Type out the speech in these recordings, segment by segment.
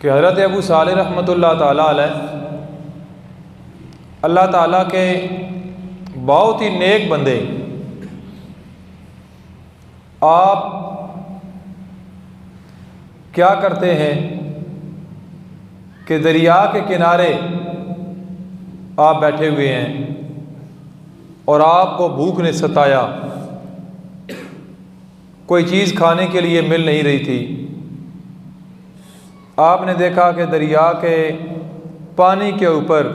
कि हज़रत अबू सालेह रहमतुल्लाह ताला अलैह अल्लाह ताला के बहुत ही नेक बंदे। आप क्या करते हैं कि दरिया के किनारे आप बैठे हुए हैं और आपको भूख ने सताया, कोई चीज़ खाने के लिए मिल नहीं रही थी। आपने देखा कि दरिया के पानी के ऊपर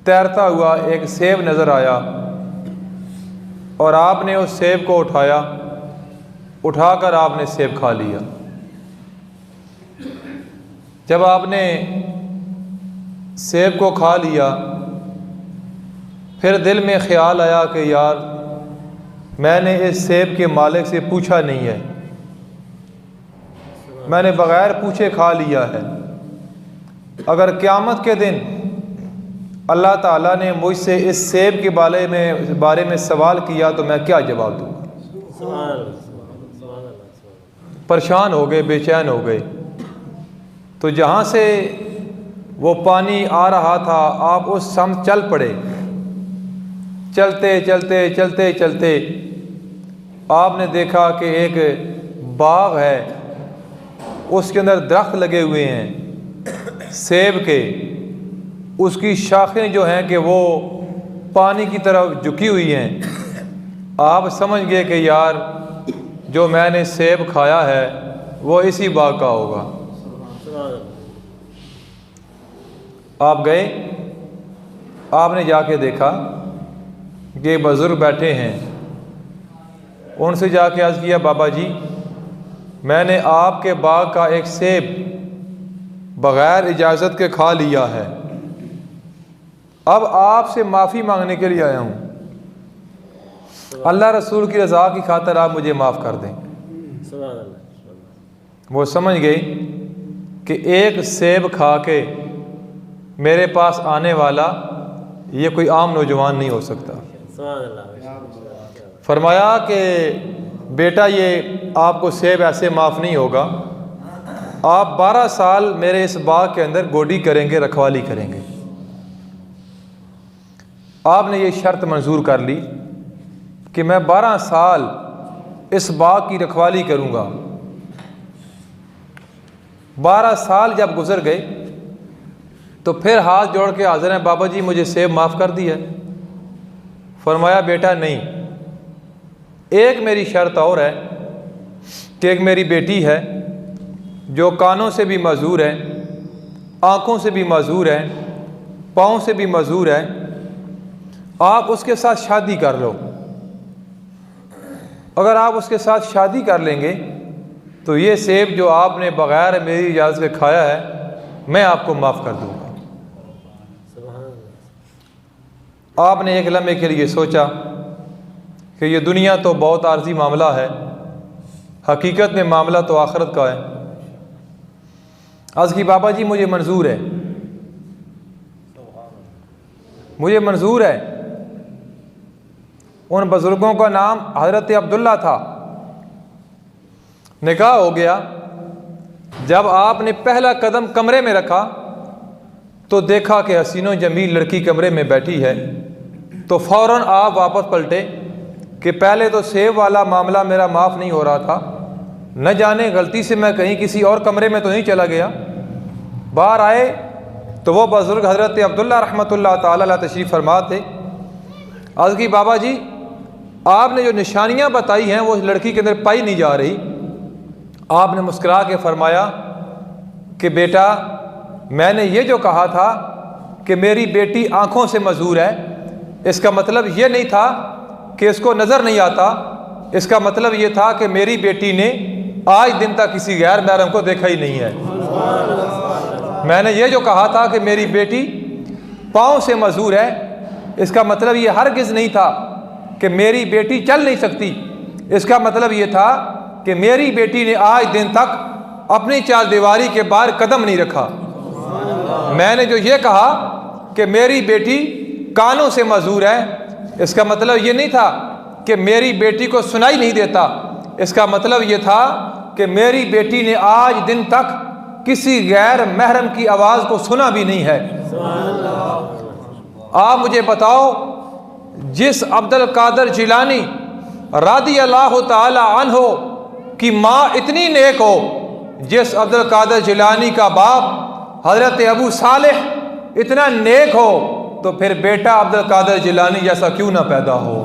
तैरता हुआ एक सेब नज़र आया और आपने उस सेब को उठाया, उठाकर आपने सेब खा लिया। जब आपने सेब को खा लिया, फिर दिल में ख्याल आया कि यार मैंने इस सेब के मालिक से पूछा नहीं है, मैंने बग़ैर पूछे खा लिया है। अगर क़यामत के दिन अल्लाह ताला ने मुझसे इस सेब के बारे में सवाल किया तो मैं क्या जवाब दूँगा। परेशान हो गए, बेचैन हो गए। तो जहाँ से वो पानी आ रहा था आप उस सम चल पड़े। चलते चलते चलते चलते आपने देखा कि एक बाग है, उसके अंदर दरख्त लगे हुए हैं सेब के। उसकी शाखें जो हैं कि वो पानी की तरफ झुकी हुई हैं। आप समझ गए कि यार जो मैंने सेब खाया है वो इसी बाग का होगा। आप गए, आपने जाके देखा कि बुज़ुर्ग बैठे हैं। उनसे जाके अर्ज़ किया, बाबा जी मैंने आपके बाग का एक सेब बग़ैर इजाज़त के खा लिया है, अब आपसे माफ़ी मांगने के लिए आया हूँ। अल्लाह रसूल की रज़ा की खातिर आप मुझे माफ़ कर दें। वो समझ गए कि एक सेब खा के मेरे पास आने वाला ये कोई आम नौजवान नहीं हो सकता। फरमाया कि बेटा ये आपको सेब ऐसे माफ़ नहीं होगा, आप 12 साल मेरे इस बाग के अंदर गोडी करेंगे, रखवाली करेंगे। आपने ये शर्त मंजूर कर ली कि मैं 12 साल इस बाग की रखवाली करूँगा। 12 साल जब गुजर गए तो फिर हाथ जोड़ के हाज़िर हैं, बाबा जी मुझे सेब माफ़ कर दिया। फरमाया बेटा नहीं, एक मेरी शर्त और है कि एक मेरी बेटी है जो कानों से भी मज़ूर है, आँखों से भी मज़ूर है, पाँव से भी मज़ूर है, आप उसके साथ शादी कर लो। अगर आप उसके साथ शादी कर लेंगे तो ये सेब जो आपने बग़ैर मेरी इजाज़त के खाया है मैं आपको माफ़ कर दूँगा। आपने एक लम्हे के लिए सोचा कि ये दुनिया तो बहुत आर्जी मामला है, हकीकत में मामला तो आखिरत का है। अर्ज़ की बाबा जी मुझे मंजूर है, मुझे मंजूर है। उन बुज़ुर्गों का नाम हज़रत अब्दुल्ला था। निकाह हो गया। जब आपने पहला कदम कमरे में रखा तो देखा कि हसीनो जमील लड़की कमरे में बैठी है, तो फ़ौरन आप वापस पलटे कि पहले तो सेब वाला मामला मेरा माफ़ नहीं हो रहा था, न जाने गलती से मैं कहीं किसी और कमरे में तो नहीं चला गया। बाहर आए तो वो बुज़ुर्ग हज़रत अब्दुल्ला रहमतुल्लाह ताला अलैह तशरीफ़ फरमा थे। अर्ज़ की बाबा जी आपने जो निशानियाँ बताई हैं वो उस लड़की के अंदर पाई नहीं जा रही। आपने मुस्कुरा के फरमाया कि बेटा मैंने ये जो कहा था कि मेरी बेटी आँखों से मज़ूर है, इसका मतलब ये नहीं था कि इसको नज़र नहीं आता, इसका मतलब ये था कि मेरी बेटी ने आज दिन तक किसी गैर महरम को देखा ही नहीं है। मैंने ये जो कहा था कि मेरी बेटी पाँव से मज़ूर है, इसका मतलब ये हरगिज़ नहीं था कि मेरी बेटी चल नहीं सकती, इसका मतलब ये था कि मेरी बेटी ने आज दिन तक अपनी चार दीवारी के बाहर कदम नहीं रखा। मैंने जो ये कहा कि मेरी बेटी कानों से मज़ूर है, इसका मतलब ये नहीं था कि मेरी बेटी को सुनाई नहीं देता, इसका मतलब ये था कि मेरी बेटी ने आज दिन तक किसी गैर महरम की आवाज़ को सुना भी नहीं है। आप मुझे बताओ, जिस अब्दुल कादिर जिलानी रादी अल्लाह ताला अन्हो की माँ इतनी नेक हो, जिस अब्दुल कादिर जिलानी का बाप हज़रत अबू सालेह इतना नेक हो, तो फिर बेटा अब्दुल कादिर जिलानी जैसा क्यों ना पैदा हो।